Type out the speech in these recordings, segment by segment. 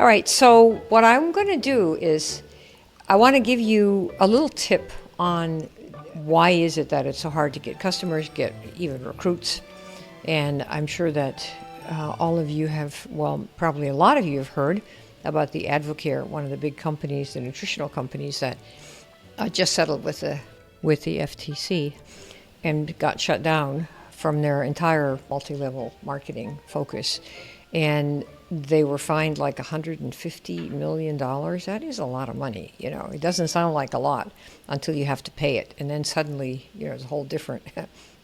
All right, so what I'm going to do is I want to give you a little tip on why is it that it's so hard to get customers, get even recruits. And I'm sure that all of you have, well, probably a lot of you have heard about the Advocare, one of the big companies, the nutritional companies that just settled with the FTC and got shut down from their entire multi-level marketing focus. And they were fined like $150 million. That is a lot of money. You know, it doesn't sound like a lot until you have to pay it. And then suddenly, you know, it's a whole different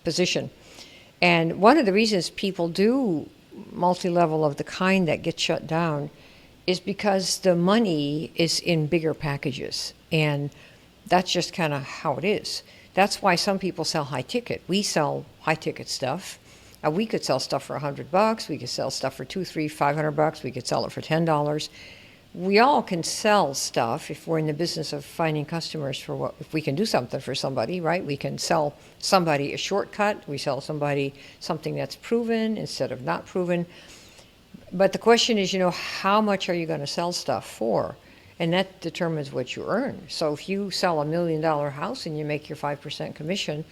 position. And one of the reasons people do multi-level of the kind that gets shut down is because the money is in bigger packages. And that's just kind of how it is. That's why some people sell high ticket. We sell high ticket stuff. We could sell stuff for $100. We could sell stuff for $200, $300, $500. We could sell it for $10. We all can sell stuff if we're in the business of finding customers for what, if we can do something for somebody, right? We can sell somebody a shortcut. We sell somebody something that's proven instead of not proven. But the question is, you know, how much are you going to sell stuff for? And that determines what you earn. So if you sell $1 million house and you make your 5% commission,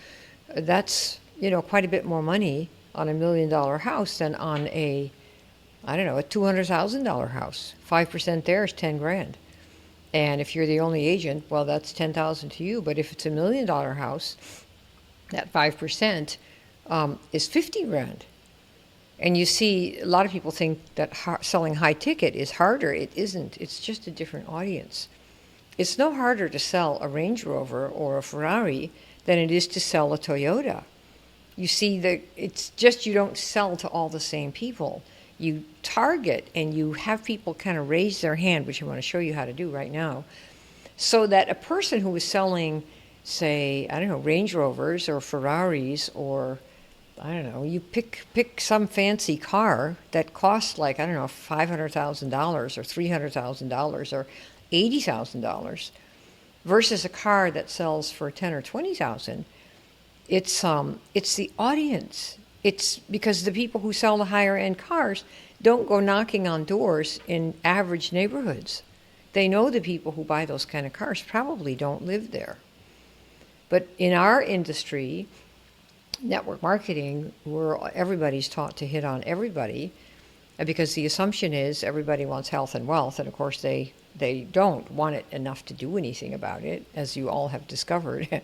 that's, you know, quite a bit more money on $1 million house than on a $200,000 house. 5% there is 10 grand. And if you're the only agent, well, that's 10,000 to you. But if it's $1 million house, that 5% is 50 grand. And you see, a lot of people think that selling high ticket is harder. It isn't. It's just a different audience. It's no harder to sell a Range Rover or a Ferrari than it is to sell a Toyota. You see, it's just you don't sell to all the same people. You target and you have people kind of raise their hand, which I want to show you how to do right now, so that a person who is selling, say, Range Rovers or Ferraris or you pick some fancy car that costs like, $500,000 or $300,000 or $80,000 versus a car that sells for 10 or 20,000. It's the audience. It's because the people who sell the higher end cars don't go knocking on doors in average neighborhoods. They know the people who buy those kind of cars probably don't live there. But in our industry, network marketing, where everybody's taught to hit on everybody, because the assumption is everybody wants health and wealth, and of course they don't want it enough to do anything about it, as you all have discovered.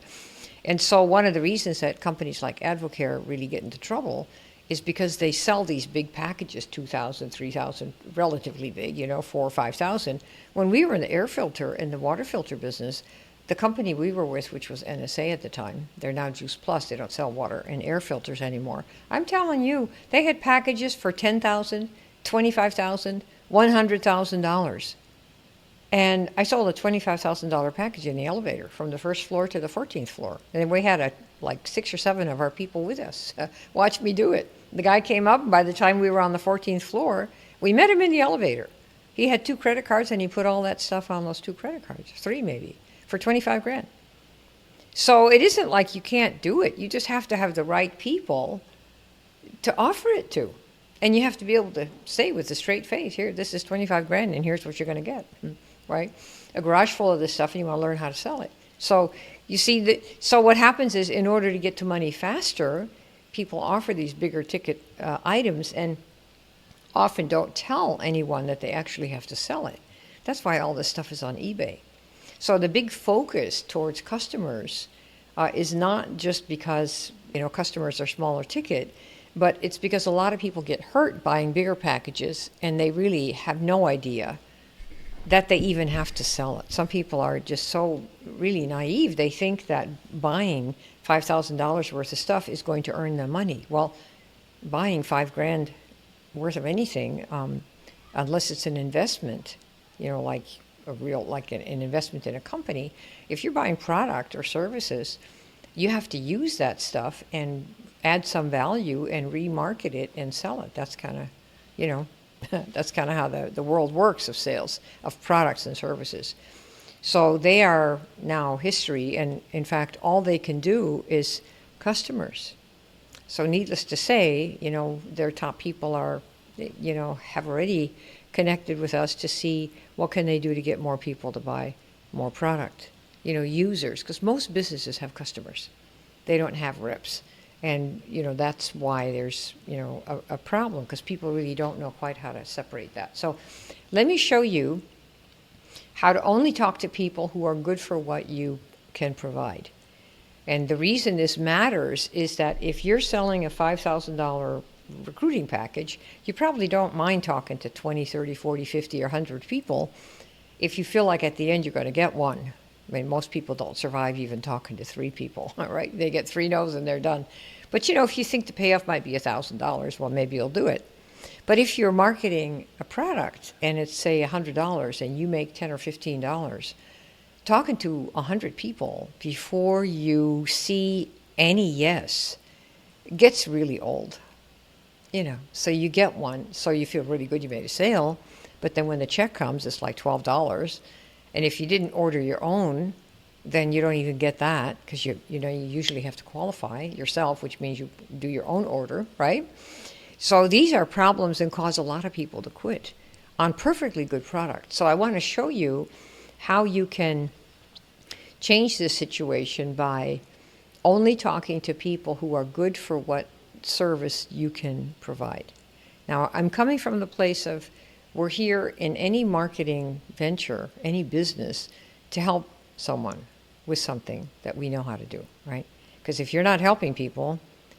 And so one of the reasons that companies like Advocare really get into trouble is because they sell these big packages, 2,000, 3,000, relatively big, 4,000 or 5,000. When we were in the air filter and the water filter business, the company we were with, which was NSA at the time, they're now Juice Plus, they don't sell water and air filters anymore. I'm telling you, they had packages for $10,000, $25,000, $100,000. And I sold a $25,000 package in the elevator from the first floor to the 14th floor. And we had like 6 or 7 of our people with us. Watch me do it. The guy came up, and by the time we were on the 14th floor, we met him in the elevator. He had 2 credit cards, and he put all that stuff on those 2 credit cards, 3 maybe, for 25 grand. So it isn't like you can't do it. You just have to have the right people to offer it to. And you have to be able to say with a straight face, here, this is 25 grand, and here's what you're going to get. Right? A garage full of this stuff, and you want to learn how to sell it. So you see, so what happens is, in order to get to money faster, people offer these bigger ticket items and often don't tell anyone that they actually have to sell it. That's why all this stuff is on eBay. So the big focus towards customers is not just because customers are smaller ticket, but it's because a lot of people get hurt buying bigger packages, and they really have no idea that they even have to sell it. Some people are just so really naive. They think that buying $5,000 worth of stuff is going to earn them money. Well, buying $5 grand worth of anything, unless it's an investment, like an investment in a company, if you're buying product or services, you have to use that stuff and add some value and remarket it and sell it. That's kind of, that's kind of how the world works of sales of products and services. So they are now history, and in fact, all they can do is customers. So needless to say, their top people are, have already connected with us to see what can they do to get more people to buy more product. Users, because most businesses have customers. They don't have reps. And, that's why there's, a problem, because people really don't know quite how to separate that. So let me show you how to only talk to people who are good for what you can provide. And the reason this matters is that if you're selling a $5,000 recruiting package, you probably don't mind talking to 20, 30, 40, 50, or 100 people if you feel like at the end you're going to get one. I mean, most people don't survive even talking to 3 people, right? They get 3 no's and they're done. But, if you think the payoff might be $1,000, well, maybe you'll do it. But if you're marketing a product and it's, say, $100 and you make $10 or $15, talking to 100 people before you see any yes gets really old. So you get one, so you feel really good you made a sale, but then when the check comes, it's like $12. And if you didn't order your own, then you don't even get that, because you usually have to qualify yourself, which means you do your own order, right? So these are problems and cause a lot of people to quit on perfectly good product. So I want to show you how you can change this situation by only talking to people who are good for what service you can provide. Now, I'm coming from the place of, we're here in any marketing venture, any business, to help someone with something that we know how to do, right? Because if you're not helping people,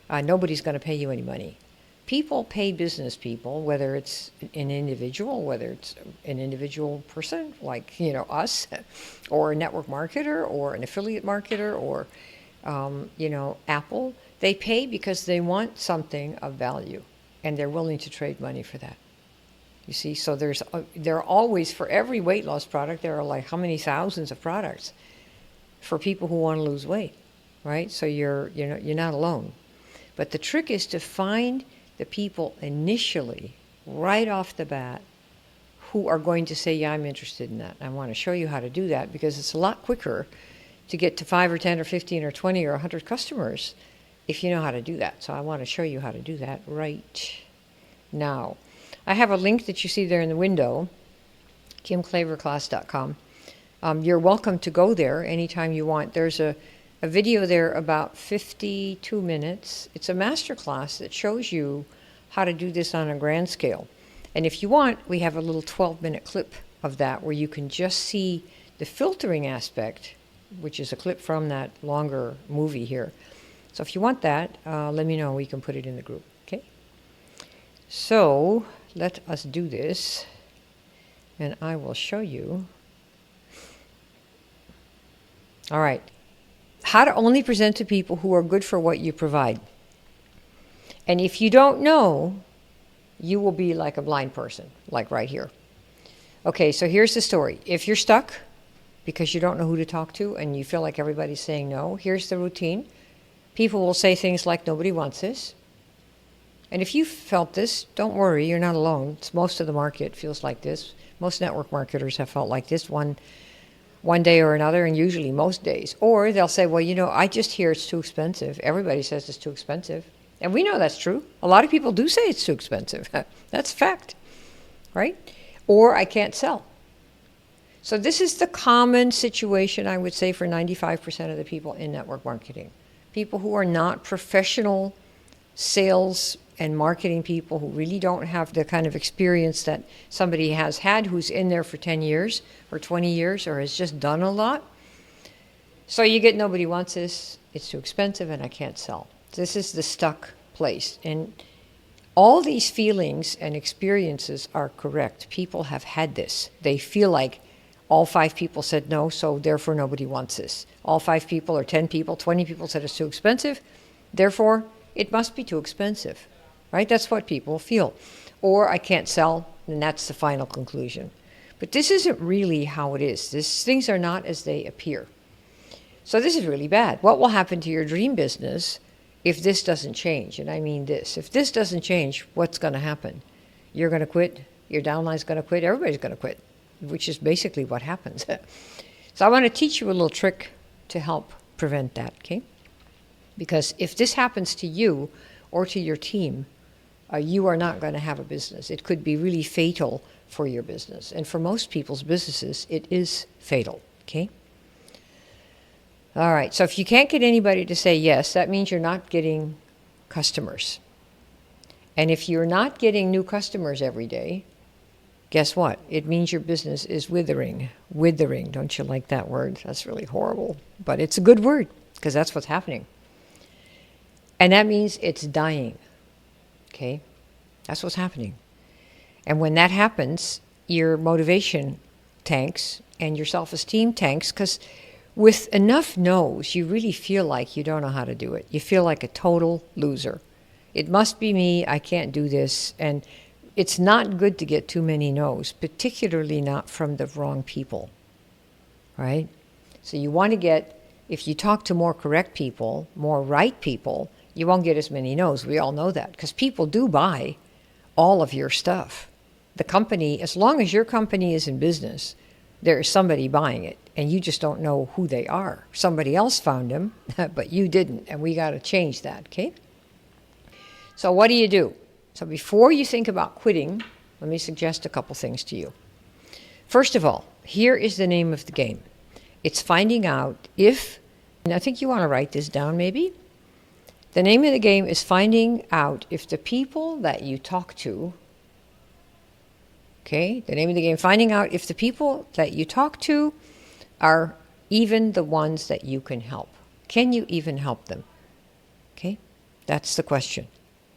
nobody's going to pay you any money. People pay business people, whether it's an individual, whether it's an individual person like, us, or a network marketer, or an affiliate marketer, or, Apple. They pay because they want something of value, and they're willing to trade money for that. You see, so there are always, for every weight loss product, there are like how many thousands of products for people who want to lose weight, right? So you're not alone. But the trick is to find the people initially, right off the bat, who are going to say, yeah, I'm interested in that. I want to show you how to do that, because it's a lot quicker to get to 5 or 10 or 15 or 20 or 100 customers if you know how to do that. So I want to show you how to do that right now. I have a link that you see there in the window, kimklaverclass.com. You're welcome to go there anytime you want. There's a video there about 52 minutes. It's a master class that shows you how to do this on a grand scale. And if you want, we have a little 12-minute clip of that where you can just see the filtering aspect, which is a clip from that longer movie here. So if you want that, let me know. We can put it in the group, okay? So let us do this, and I will show you. All right. How to only present to people who are good for what you provide. And if you don't know, you will be like a blind person, like right here. Okay, so here's the story. If you're stuck because you don't know who to talk to and you feel like everybody's saying no, here's the routine. People will say things like, nobody wants this. And if you felt this, don't worry, you're not alone. Most of the market feels like this. Most network marketers have felt like this one day or another, and usually most days. Or they'll say, well, I just hear it's too expensive. Everybody says it's too expensive. And we know that's true. A lot of people do say it's too expensive. That's a fact, right? Or I can't sell. So this is the common situation, I would say, for 95% of the people in network marketing. People who are not professional sales and marketing people, who really don't have the kind of experience that somebody has had who's in there for 10 years or 20 years or has just done a lot. So you get, nobody wants this, it's too expensive, and I can't sell. This is the stuck place. And all these feelings and experiences are correct. People have had this. They feel like all 5 people said no, so therefore nobody wants this. All 5 people or 10 people, 20 people said it's too expensive, therefore it must be too expensive, right? That's what people feel. Or I can't sell, and that's the final conclusion. But this isn't really how it is. Things are not as they appear. So this is really bad. What will happen to your dream business if this doesn't change? And I mean this. If this doesn't change, what's going to happen? You're going to quit. Your downline's going to quit. Everybody's going to quit, which is basically what happens. So I want to teach you a little trick to help prevent that, okay? Because if this happens to you or to your team, you are not going to have a business. It could be really fatal for your business. And for most people's businesses, it is fatal, okay? All right, so if you can't get anybody to say yes, that means you're not getting customers. And if you're not getting new customers every day, guess what? It means your business is withering. Withering, don't you like that word? That's really horrible, but it's a good word because that's what's happening. And that means it's dying, okay? That's what's happening. And when that happens, your motivation tanks and your self-esteem tanks, because with enough no's, you really feel like you don't know how to do it. You feel like a total loser. It must be me, I can't do this. And it's not good to get too many no's, particularly not from the wrong people, right? So you want to get, if you talk to more correct people, more right people, you won't get as many no's. We all know that because people do buy all of your stuff. The company, as long as your company is in business, there is somebody buying it, and you just don't know who they are. Somebody else found them, but you didn't, and we got to change that, okay? So what do? So before you think about quitting, let me suggest a couple things to you. First of all, here is the name of the game. It's finding out if, and I think you want to write this down maybe. The name of the game is finding out if the people that you talk to, okay, the name of the game, finding out if the people that you talk to are even the ones that you can help. Can you even help them? Okay, that's the question.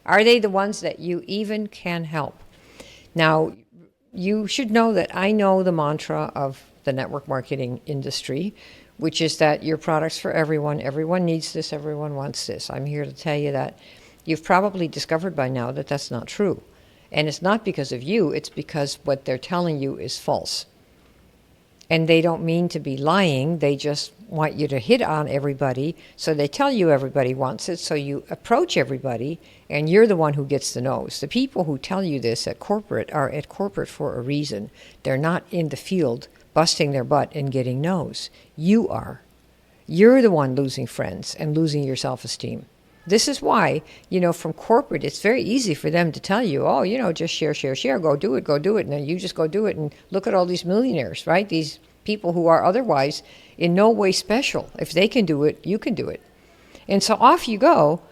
Are they the ones that you even can help? Now, you should know that I know the mantra of the network marketing industry, which is that your product's for everyone. Everyone needs this. Everyone wants this. I'm here to tell you that you've probably discovered by now that that's not true. And it's not because of you. It's because what they're telling you is false. And they don't mean to be lying. They just want you to hit on everybody. So they tell you everybody wants it. So you approach everybody, and you're the one who gets the no's. The people who tell you this at corporate are at corporate for a reason. They're not in the field busting their butt and getting no's. You are. You're the one losing friends and losing your self-esteem. This is why, from corporate, it's very easy for them to tell you, oh, just share, go do it. And then you just go do it. And look at all these millionaires, right? These people who are otherwise in no way special. If they can do it, you can do it. And so off you go.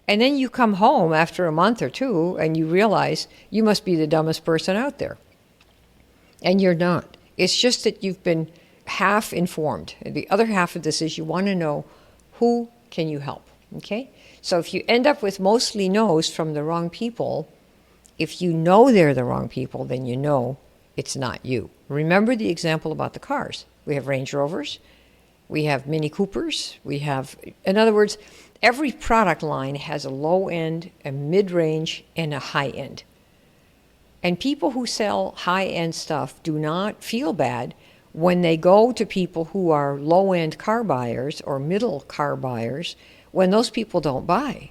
And then you come home after a month or two and you realize you must be the dumbest person out there. And you're not. It's just that you've been half informed. The other half of this is you want to know who can you help, okay? So if you end up with mostly no's from the wrong people, if you know they're the wrong people, then you know it's not you. Remember the example about the cars. We have Range Rovers, we have Mini Coopers, we have, in other words, every product line has a low end, a mid-range, and a high end. And people who sell high-end stuff do not feel bad when they go to people who are low-end car buyers or middle car buyers when those people don't buy.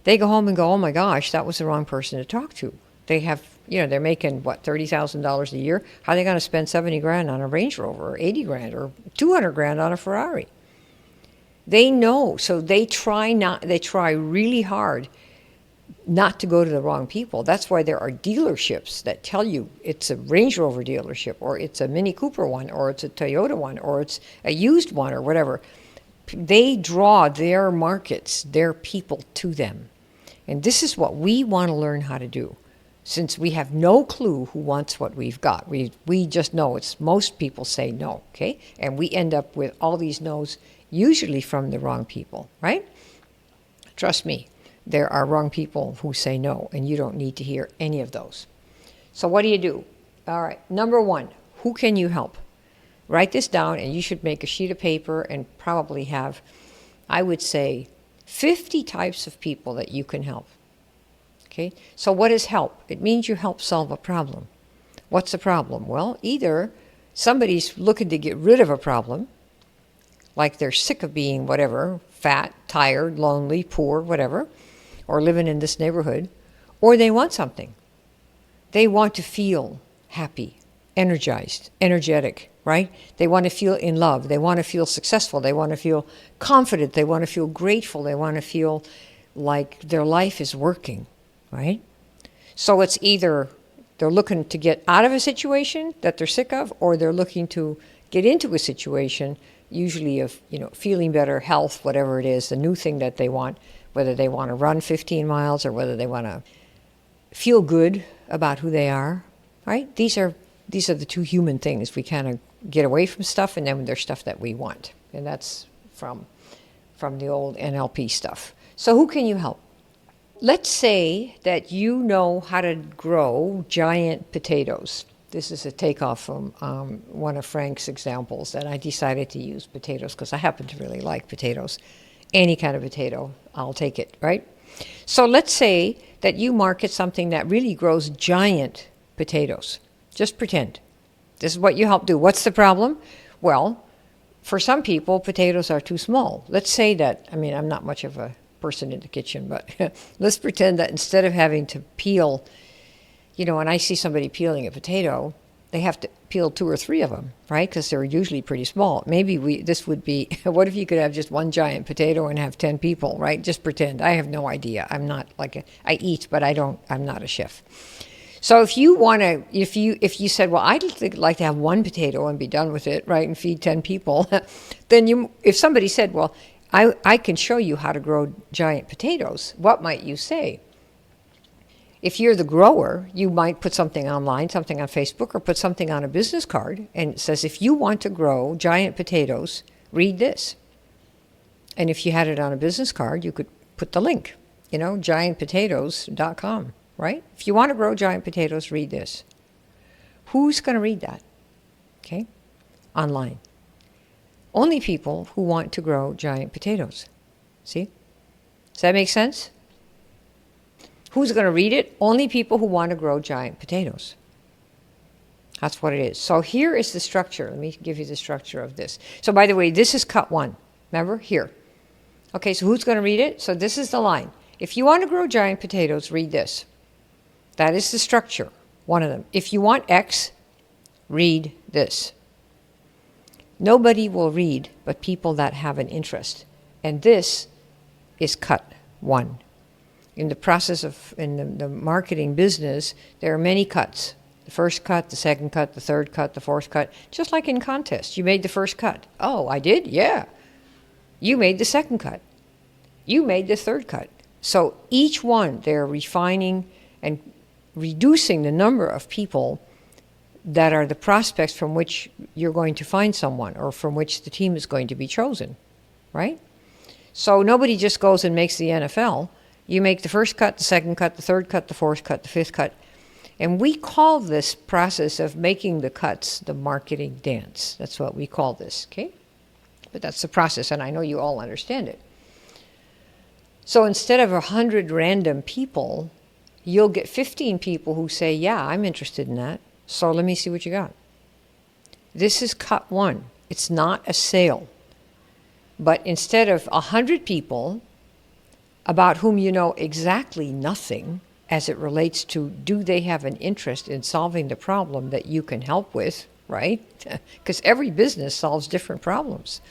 They go home and go, oh my gosh, that was the wrong person to talk to. They have, they're making, $30,000 a year? How are they going to spend 70 grand on a Range Rover or 80 grand or 200 grand on a Ferrari? They know, so they try really hard not to go to the wrong people. That's why there are dealerships that tell you it's a Range Rover dealership, or it's a Mini Cooper one, or it's a Toyota one, or it's a used one, or whatever. They draw their markets, their people to them. And this is what we want to learn how to do. Since we have no clue who wants what we've got. We just know it's most people say no, okay? And we end up with all these no's, usually from the wrong people, right? Trust me. There are wrong people who say no, and you don't need to hear any of those. So what do? All right, number one, who can you help? Write this down, and you should make a sheet of paper and probably have, I would say, 50 types of people that you can help. Okay, so what is help? It means you help solve a problem. What's the problem? Well, either somebody's looking to get rid of a problem, like they're sick of being whatever, fat, tired, lonely, poor, whatever, or living in this neighborhood, or they want something. They want to feel happy, energized, energetic, right? They want to feel in love. They want to feel successful. They want to feel confident. They want to feel grateful. They want to feel like their life is working, right? So it's either They're looking to get out of a situation that they're sick of, or they're looking to get into a situation, usually of, feeling better, health, whatever it is, the new thing that they want, whether they want to run 15 miles or whether they want to feel good about who they are, right? These are the two human things. We kind of get away from stuff, and then there's stuff that we want. And that's from the old NLP stuff. So who can you help? Let's say that you know how to grow giant potatoes. This is a takeoff from one of Frank's examples, that I decided to use potatoes because I happen to really like potatoes. Any kind of potato, I'll take it, right? So let's say that you market something that really grows giant potatoes. Just pretend. This is what you help do. What's the problem? Well, for some people, potatoes are too small. Let's say that, I'm not much of a person in the kitchen, but let's pretend that instead of having to peel, when I see somebody peeling a potato, they have to peel 2 or 3 of them, right? Because they're usually pretty small. Maybe this would be, what if you could have just one giant potato and have 10 people, right? Just pretend. I have no idea. I'm not I eat, but I'm not a chef. So if you want to, if you said, well, I'd like to have one potato and be done with it, right, and feed 10 people, then if somebody said, well, I can show you how to grow giant potatoes, what might you say? If you're the grower, you might put something online, something on Facebook, or put something on a business card, and it says, if you want to grow giant potatoes, read this. And if you had it on a business card, you could put the link, giantpotatoes.com, right? If you want to grow giant potatoes, read this. Who's going to read that? Okay? Online. Only people who want to grow giant potatoes. See? Does that make sense? Who's going to read it? Only people who want to grow giant potatoes. That's what it is. So here is the structure. Let me give you the structure of this. So by the way, this is cut 1. Remember? Here. Okay, so who's going to read it? So this is the line. If you want to grow giant potatoes, read this. That is the structure, one of them. If you want X, read this. Nobody will read but people that have an interest. And this is cut 1. In the process of, in the marketing business, there are many cuts. The first cut, the second cut, the third cut, the fourth cut. Just like in contests, you made the first cut. Oh, I did? Yeah. You made the second cut. You made the third cut. So each one, they're refining and reducing the number of people that are the prospects from which you're going to find someone, or from which the team is going to be chosen, right? So nobody just goes and makes the NFL. You make the first cut, the second cut, the third cut, the fourth cut, the fifth cut. And we call this process of making the cuts the marketing dance. That's what we call this, okay? But that's the process, and I know you all understand it. So instead of 100 random people, you'll get 15 people who say, yeah, I'm interested in that. So let me see what you got. This is cut 1. It's not a sale. But instead of 100 people about whom you know exactly nothing as it relates to, do they have an interest in solving the problem that you can help with, right? Because every business solves different problems.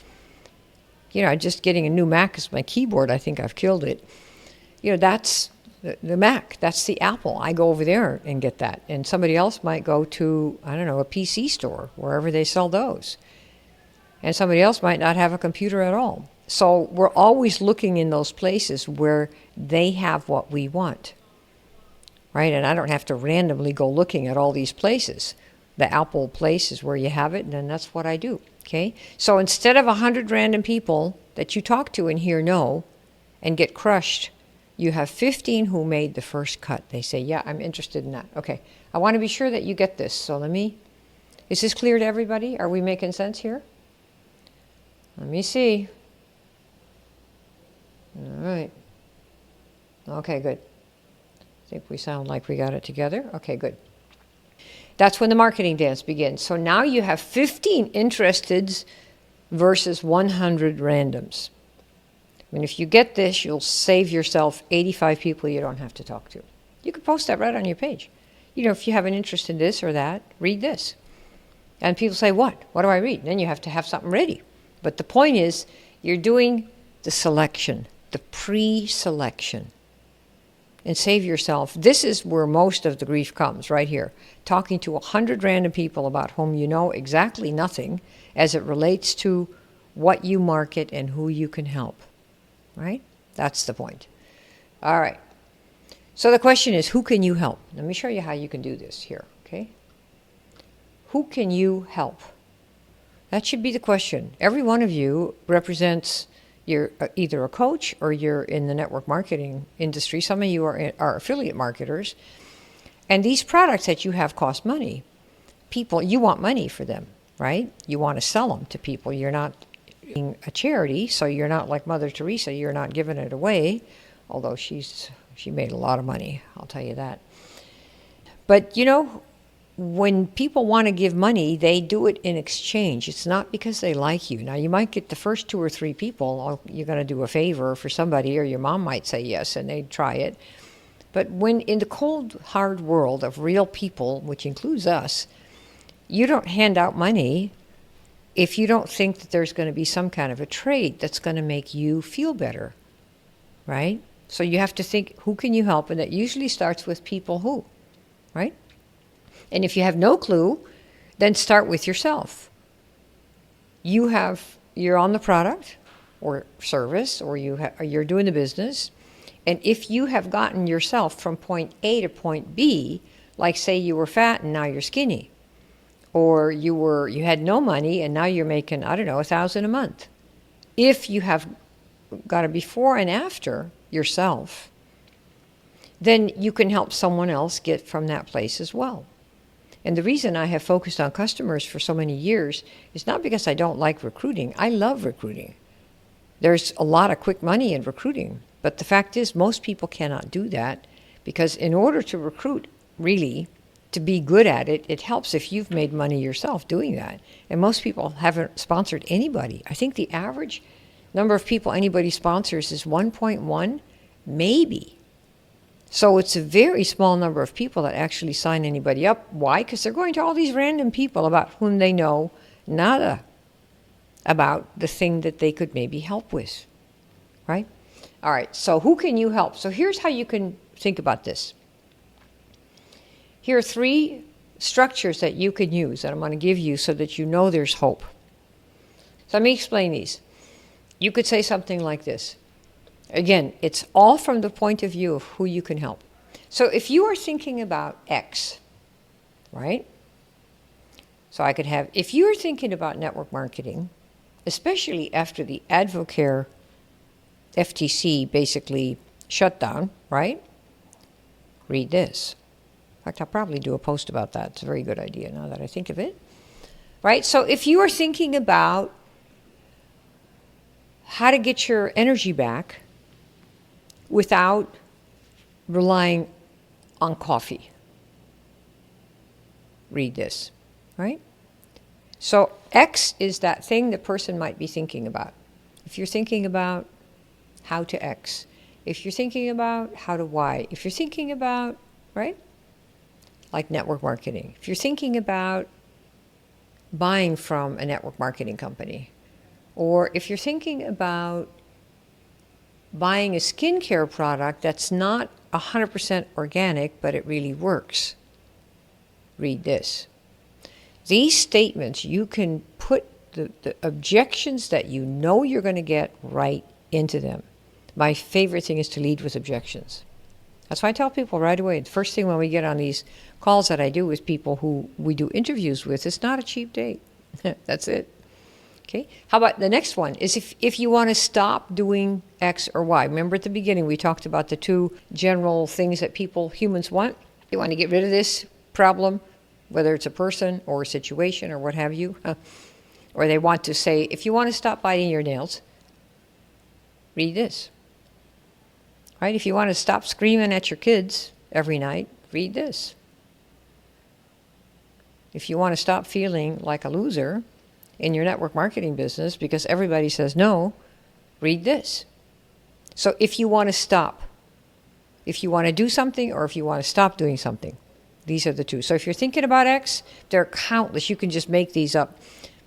Just getting a new Mac as my keyboard, I think I've killed it. That's the Mac. That's the Apple. I go over there and get that. And somebody else might go to, a PC store, wherever they sell those. And somebody else might not have a computer at all. So we're always looking in those places where they have what we want, right? And I don't have to randomly go looking at all these places. The Apple place is where you have it, and then that's what I do, okay? So instead of 100 random people that you talk to and hear no and get crushed, you have 15 who made the first cut. They say, yeah, I'm interested in that. Okay, I want to be sure that you get this. So is this clear to everybody? Are we making sense here? Let me see. All right. Okay, good. I think we sound like we got it together. Okay, good. That's when the marketing dance begins. So now you have 15 interesteds versus 100 randoms. And if you get this, you'll save yourself 85 people you don't have to talk to. You could post that right on your page. If you have an interest in this or that, read this. And people say, what? What do I read? And then you have to have something ready. But the point is, you're doing the selection, the pre-selection. and save yourself. This is where most of the grief comes, right here. Talking to 100 random people about whom you know exactly nothing as it relates to what you market and who you can help, right? That's the point. All right. So the question is, who can you help? Let me show you how you can do this here, okay? Who can you help? That should be the question. Every one of you represents, you're either a coach or you're in the network marketing industry. Some of you are affiliate marketers. And these products that you have cost money. People, you want money for them, right? You want to sell them to people. You're not being a charity, so you're not like Mother Teresa. You're not giving it away, although she made a lot of money, I'll tell you that. But, you know, when people want to give money, they do it in exchange. It's not because they like you. Now, you might get the first 2 or 3 people, you're going to do a favor for somebody, or your mom might say yes, and they'd try it. But when in the cold, hard world of real people, which includes us, you don't hand out money if you don't think that there's going to be some kind of a trade that's going to make you feel better, right? So you have to think, who can you help? And that usually starts with people who, right? And if you have no clue, then start with yourself. You're on the product or service, or you're doing the business. And if you have gotten yourself from point A to point B, like say you were fat and now you're skinny, or you had no money and now you're making, I don't know, $1,000 a month. If you have got a before and after yourself, then you can help someone else get from that place as well. And the reason I have focused on customers for so many years is not because I don't like recruiting. I love recruiting. There's a lot of quick money in recruiting. But the fact is, most people cannot do that, because in order to recruit, really, to be good at it, it helps if you've made money yourself doing that. And most people haven't sponsored anybody. I think the average number of people anybody sponsors is 1.1, maybe. So it's a very small number of people that actually sign anybody up. Why? Because they're going to all these random people about whom they know nada about the thing that they could maybe help with, right? All right, so who can you help? So here's how you can think about this. Here are 3 structures that you can use that I'm going to give you so that you know there's hope. So let me explain these. You could say something like this. Again, it's all from the point of view of who you can help. So if you are thinking about X, right? So I could have, if you're thinking about network marketing, especially after the Advocare FTC basically shut down, right? Read this. In fact, I'll probably do a post about that. It's a very good idea now that I think of it. Right? So if you are thinking about how to get your energy back without relying on coffee, read this, right? So X is that thing the person might be thinking about. If you're thinking about how to X, if you're thinking about how to Y, if you're thinking about, right, like network marketing, if you're thinking about buying from a network marketing company, or if you're thinking about buying a skincare product that's not 100% organic, but it really works, read this. These statements, you can put the objections that you know you're going to get right into them. My favorite thing is to lead with objections. That's why I tell people right away, the first thing when we get on these calls that I do with people who we do interviews with, it's not a cheap date. That's it. Okay. How about the next one is if you want to stop doing X or Y. Remember at the beginning we talked about the 2 general things that humans want. They want to get rid of this problem, whether it's a person or a situation or what have you. Or they want to say, if you want to stop biting your nails, read this. Right? If you want to stop screaming at your kids every night, read this. If you want to stop feeling like a loser in your network marketing business because everybody says no, read this. So if you want to stop, if you want to do something or if you want to stop doing something, these are the 2. So if you're thinking about X, there are countless. You can just make these up.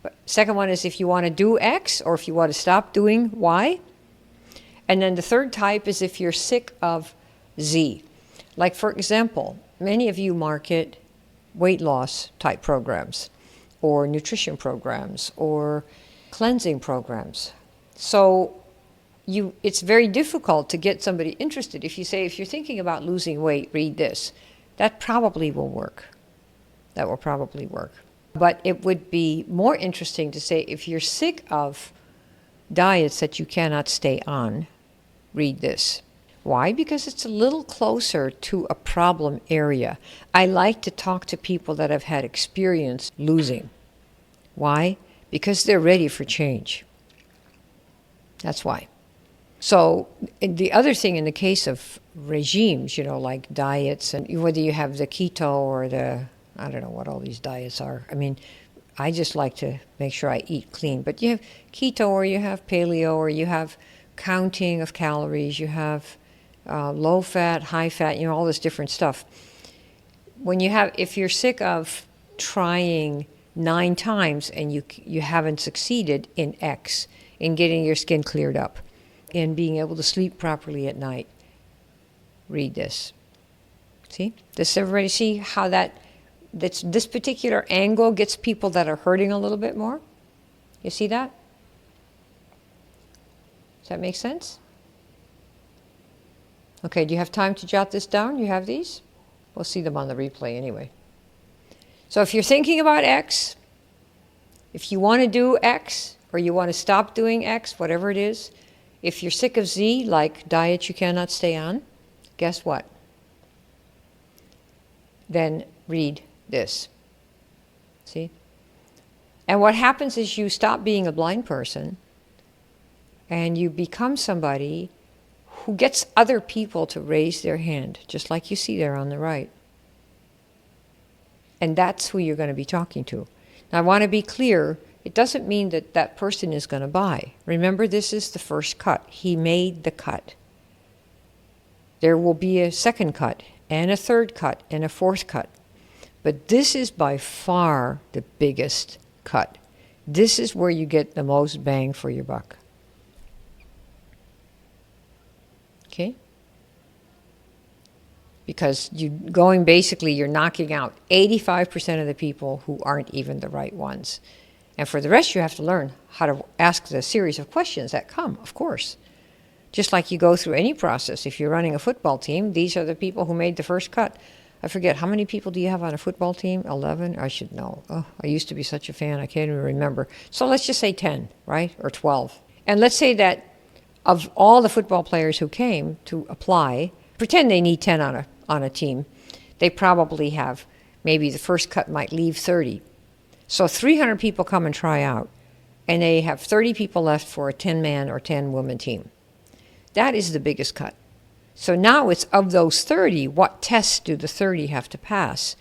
But second one is if you want to do X or if you want to stop doing Y. And then the third type is if you're sick of Z. Like, for example, many of you market weight loss type programs or nutrition programs or cleansing programs. So it's very difficult to get somebody interested. If you say, if you're thinking about losing weight, read this. That probably will work. That will probably work. But it would be more interesting to say, if you're sick of diets that you cannot stay on, read this. Why? Because it's a little closer to a problem area. I like to talk to people that have had experience losing. Why? Because they're ready for change. That's why. So the other thing in the case of regimes, like diets, and whether you have the keto or I don't know what all these diets are. I mean, I just like to make sure I eat clean. But you have keto, or you have paleo, or you have counting of calories, you have low fat, high fat, all this different stuff. If you're sick of trying 9 times and you haven't succeeded in X, in getting your skin cleared up, in being able to sleep properly at night, read this. See? Does everybody see how this particular angle gets people that are hurting a little bit more? You see that? Does that make sense? Okay, do you have time to jot this down? You have these? We'll see them on the replay anyway. So if you're thinking about X, if you want to do X, or you want to stop doing X, whatever it is, if you're sick of Z, like diets you cannot stay on, guess what? Then read this. See? And what happens is you stop being a blind person and you become somebody who gets other people to raise their hand, just like you see there on the right. And that's who you're going to be talking to. Now, I want to be clear, it doesn't mean that that person is going to buy. Remember, this is the first cut. He made the cut. There will be a second cut, and a third cut, and a fourth cut. But this is by far the biggest cut. This is where you get the most bang for your buck. Okay? Because you're knocking out 85% of the people who aren't even the right ones. And for the rest, you have to learn how to ask the series of questions that come, of course. Just like you go through any process. If you're running a football team, these are the people who made the first cut. I forget, how many people do you have on a football team? 11? I should know. Oh, I used to be such a fan, I can't even remember. So let's just say 10, right? Or 12. And let's say that of all the football players who came to apply, pretend they need 10 on a team, they probably have, maybe the first cut might leave 30. So 300 people come and try out, and they have 30 people left for a 10-man or 10-woman team. That is the biggest cut. So now it's of those 30, what tests do the 30 have to pass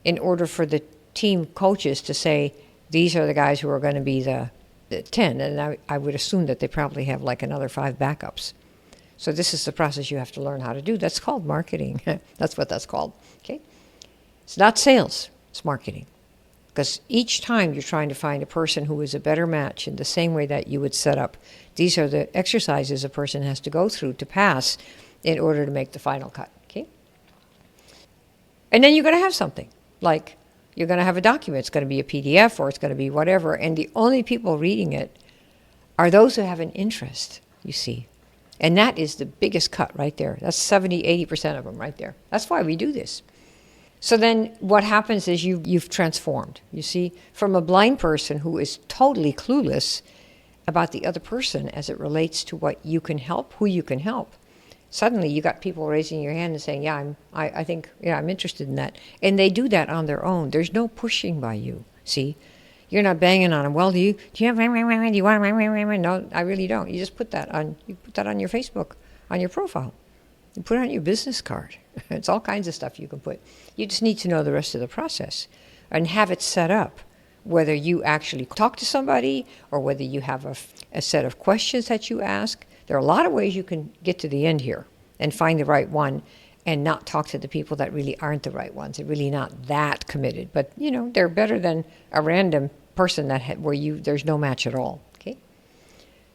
in order for the team coaches to say, these are the guys who are going to be the 10? And I would assume that they probably have like another 5 backups. So this is the process you have to learn how to do. That's called marketing. That's what that's called. Okay? It's not sales, it's marketing. Because each time you're trying to find a person who is a better match in the same way that you would set up. These are the exercises a person has to go through to pass in order to make the final cut. Okay? And then you're going to have something. Like, you're going to have a document. It's going to be a PDF or it's going to be whatever. And the only people reading it are those who have an interest, you see. And that is the biggest cut right there. That's 70, 80% of them right there. That's why we do this. So then what happens is you've transformed, you see, from a blind person who is totally clueless about the other person as it relates to what you can help, who you can help. Suddenly you got people raising your hand and saying, I think I'm interested in that. And they do that on their own. There's no pushing by you, see. You're not banging on them. Well, do you have, do you want, no, I really don't. You just put that on your Facebook, on your profile. You put it on your business card. It's all kinds of stuff you can put. You just need to know the rest of the process and have it set up, whether you actually talk to somebody or whether you have a set of questions that you ask. There are a lot of ways you can get to the end here and find the right one and not talk to the people that really aren't the right ones. They're really not that committed. But, they're better than a random person where there's no match at all. Okay?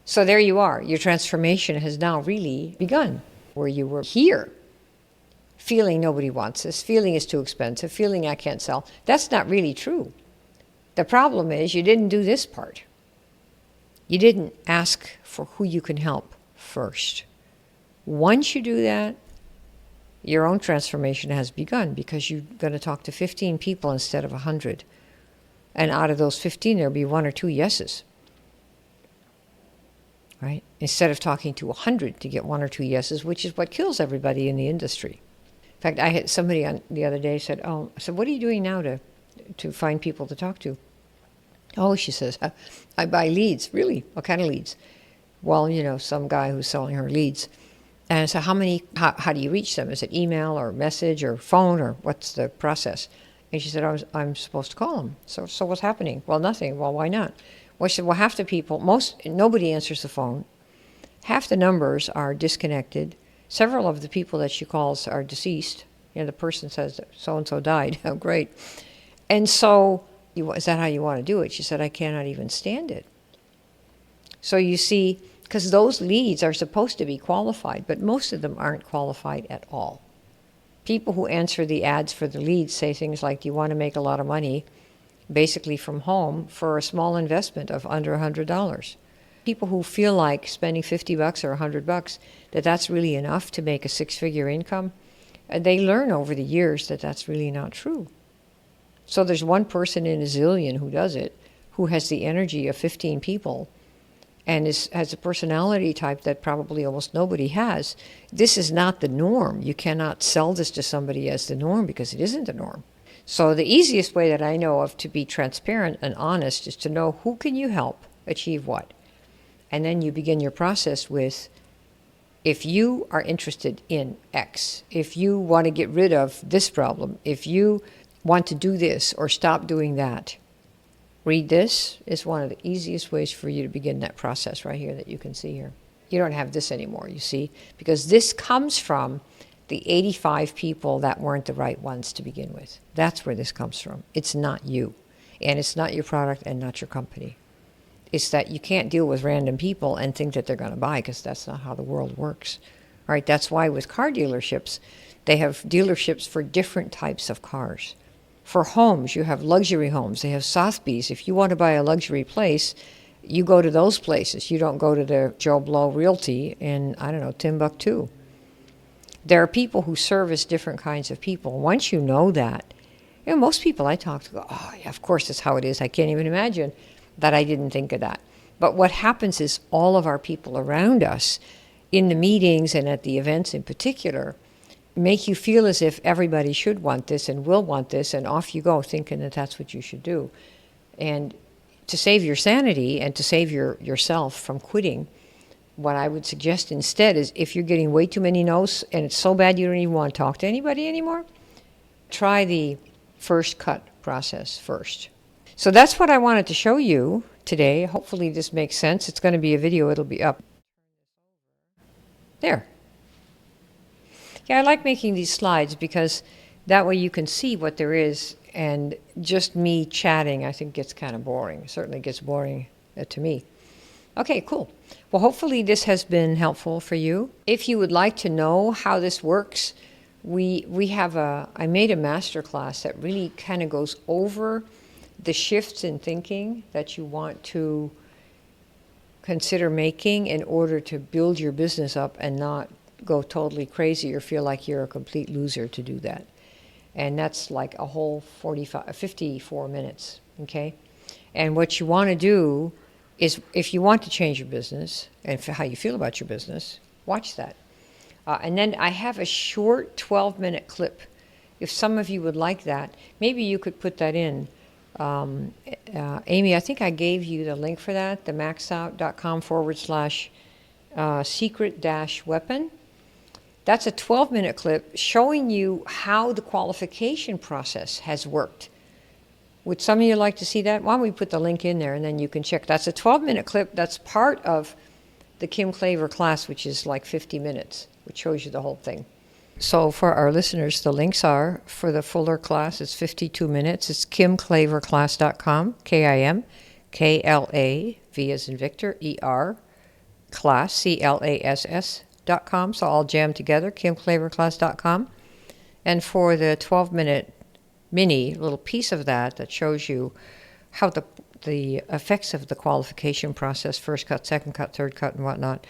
So there you are. Your transformation has now really begun. Where you were here feeling nobody wants this, feeling it's too expensive, feeling I can't sell. That's not really true. The problem is you didn't do this part. You didn't ask for who you can help first. Once you do that, your own transformation has begun, because you're going to talk to 15 people instead of 100. And out of those 15, there'll be 1 or 2 yeses. Right? Instead of talking to 100 to get 1 or 2 yeses, which is what kills everybody in the industry. In fact, I had somebody on the other day said, I said, what are you doing now to find people to talk to? Oh, she says, I buy leads. Really? What kind of leads? Well, some guy who's selling her leads. And so how do you reach them? Is it email or message or phone, or what's the process? And she said, I'm supposed to call them. So what's happening? Well, nothing. Well, why not? Well, she said, well, half the people, nobody answers the phone. Half the numbers are disconnected. Several of the people that she calls are deceased. The person says so-and-so died. Oh, great. And so, is that how you want to do it? She said, I cannot even stand it. So you see, because those leads are supposed to be qualified, but most of them aren't qualified at all. People who answer the ads for the leads say things like, do you want to make a lot of money, basically from home, for a small investment of under $100? People who feel like spending $50 or $100, that's really enough to make a 6-figure income, they learn over the years that that's really not true. So there's one person in a zillion who does it, who has the energy of 15 people, and has a personality type that probably almost nobody has. This is not the norm. You cannot sell this to somebody as the norm, because it isn't the norm. So the easiest way that I know of to be transparent and honest is to know who can you help achieve what. And then you begin your process with, if you are interested in X, if you want to get rid of this problem, if you want to do this or stop doing that, read this is one of the easiest ways for you to begin that process right here that you can see here. You don't have this anymore, you see, because this comes from the 85 people that weren't the right ones to begin with. That's where this comes from. It's not you, and it's not your product and not your company. It's that you can't deal with random people and think that they're going to buy, because that's not how the world works. All right, that's why with car dealerships, they have dealerships for different types of cars. For homes, you have luxury homes. They have Sotheby's. If you want to buy a luxury place, you go to those places. You don't go to the Joe Blow Realty in, Timbuktu. There are people who service different kinds of people. Once you know that, most people I talk to go, oh, yeah, of course that's how it is. I can't even imagine that I didn't think of that. But what happens is all of our people around us, in the meetings and at the events in particular, make you feel as if everybody should want this and will want this, and off you go thinking that that's what you should do. And to save your sanity and to save yourself from quitting, what I would suggest instead is, if you're getting way too many no's and it's so bad you don't even want to talk to anybody anymore, try the first cut process first. So that's what I wanted to show you today. Hopefully this makes sense. It's going to be a video. It'll be up there. Yeah, I like making these slides because that way you can see what there is, and just me chatting I think gets kind of boring. It certainly gets boring to me. Okay, cool. Well, hopefully this has been helpful for you. If you would like to know how this works, I made a master class that really kind of goes over the shifts in thinking that you want to consider making in order to build your business up and not go totally crazy or feel like you're a complete loser to do that. And that's like a whole 54 minutes, okay? And what you want to do is, if you want to change your business and how you feel about your business, watch that. And then I have a short 12-minute clip. If some of you would like that, maybe you could put that in. Amy, I think I gave you the link for that, the maxout.com/secret-weapon. That's a 12-minute clip showing you how the qualification process has worked. Would some of you like to see that? Why don't we put the link in there and then you can check. That's a 12-minute clip. That's part of the Kim Klaver class, which is like 50 minutes, which shows you the whole thing. So for our listeners, the links are, for the fuller class, it's 52 minutes. It's kimklaverclass.com, KIMKLAV as in Victor, ER, class, CLASS.com. So all jammed together, kimklaverclass.com. And for the 12-minute mini, little piece of that shows you how the effects of the qualification process, first cut, second cut, third cut, and whatnot,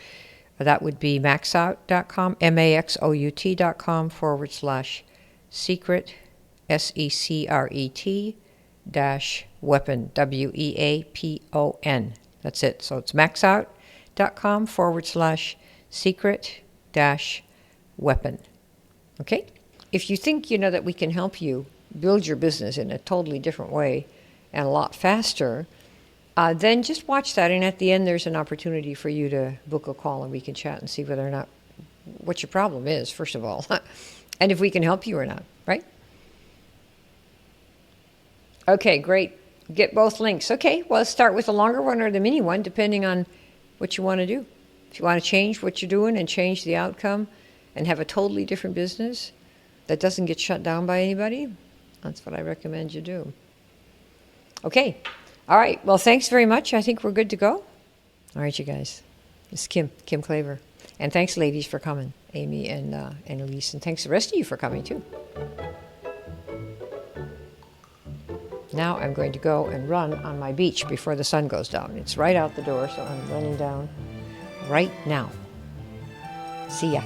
that would be maxout.com, maxout/secret, SECRET -weapon, WEAPON. That's it. So it's maxout.com/secret-weapon. Okay? If you think that we can help you build your business in a totally different way and a lot faster, then just watch that. And at the end, there's an opportunity for you to book a call and we can chat and see whether or not what your problem is, first of all, and if we can help you or not, right? Okay, great. Get both links. Okay, well, let's start with the longer one or the mini one, depending on what you want to do. If you want to change what you're doing and change the outcome and have a totally different business that doesn't get shut down by anybody, that's what I recommend you do. Okay. All right. Well, thanks very much. I think we're good to go. All right, you guys. It's Kim Klaver. And thanks, ladies, for coming, Amy and Elise. And thanks the rest of you for coming, too. Now I'm going to go and run on my beach before the sun goes down. It's right out the door, so I'm running down right now. See ya.